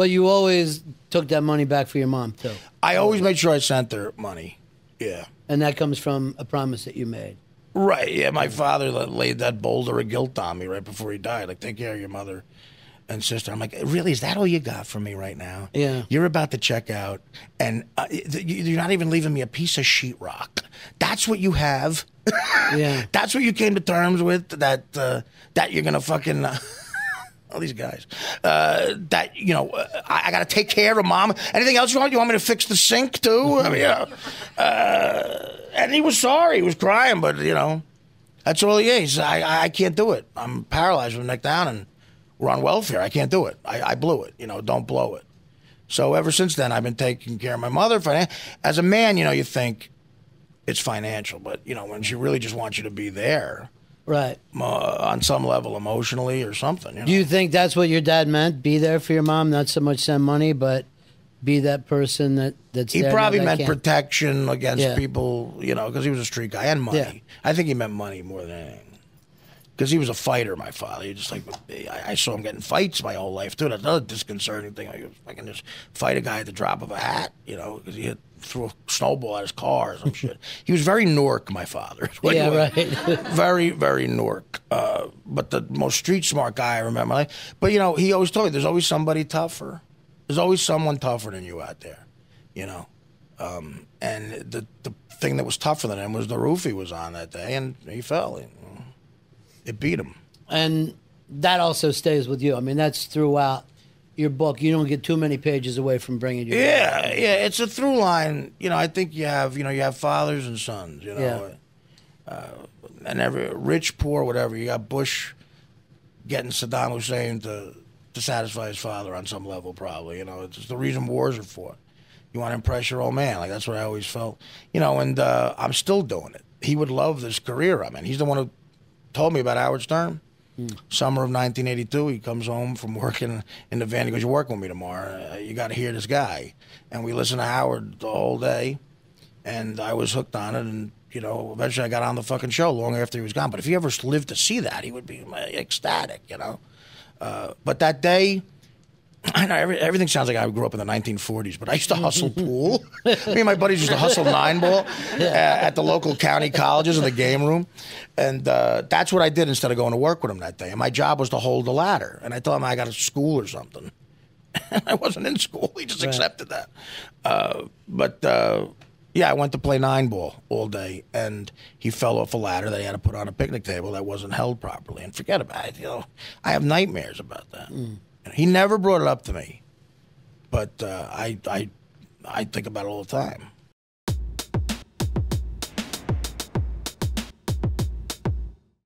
But you always took that money back for your mom, too. I always made sure I sent her money. Yeah. And that comes from a promise that you made. Right, yeah. My father laid that boulder of guilt on me right before he died. Like, take care of your mother and sister. I'm like, really, is that all you got for me right now? Yeah. You're about to check out, and you're not even leaving me a piece of sheetrock. That's what you have? Yeah. That's what you came to terms with, that you're going to fucking... all these guys. That, you know, I got to take care of mom. Anything else you want? You want me to fix the sink, too? I mean, and he was sorry. He was crying, but, you know, that's all he is. I can't do it. I'm paralyzed from the neck down, and we're on welfare. I can't do it. I blew it. You know, don't blow it. So ever since then, I've been taking care of my mother. As a man, you know, you think it's financial, but, you know, when she really just wants you to be there... Right. On some level, emotionally or something. You know? Do you think that's what your dad meant? Be there for your mom, not so much send money, but be that person that's he there. He probably meant protection against yeah. people, you know, because he was a street guy, and money. Yeah. I think he meant money more than anything. Because he was a fighter, my father. He just like, I saw him getting fights my whole life, too. That's another disconcerting thing. I can just fight a guy at the drop of a hat, you know, because he threw a snowball at his car or some shit. He was very Newark, my father. Yeah, right. Very, very Newark. But the most street smart guy I remember. But, you know, he always told me there's always somebody tougher. There's always someone tougher than you out there, you know. And the thing that was tougher than him was the roof he was on that day, and he fell. It beat him. And that also stays with you. I mean, that's throughout your book. You don't get too many pages away from bringing your yeah, it's a through line. You know, I think you have fathers and sons, you know. Yeah. And every rich, poor, whatever. You got Bush getting Saddam Hussein to satisfy his father on some level, probably. You know, it's the reason wars are fought. You want to impress your old man. Like, that's what I always felt. You know, and I'm still doing it. He would love this career I'm in. He's the one who told me about Howard Stern. Summer of 1982, he comes home from working in the van. He goes, "You're working with me tomorrow. You got to hear this guy." And we listened to Howard the whole day, and I was hooked on it. And, you know, eventually I got on the fucking show long after he was gone. But if he ever lived to see that, he would be ecstatic, you know. But that day, I know everything sounds like I grew up in the 1940s, but I used to hustle pool. Me and my buddies used to hustle 9-ball at the local county colleges in the game room. And that's what I did instead of going to work with him that day. And my job was to hold the ladder. And I told him I got to school or something. I wasn't in school. He just accepted that. Yeah, I went to play 9-ball all day, and he fell off a ladder that he had to put on a picnic table that wasn't held properly. And forget about it. You know, I have nightmares about that. He never brought it up to me, but I think about it all the time.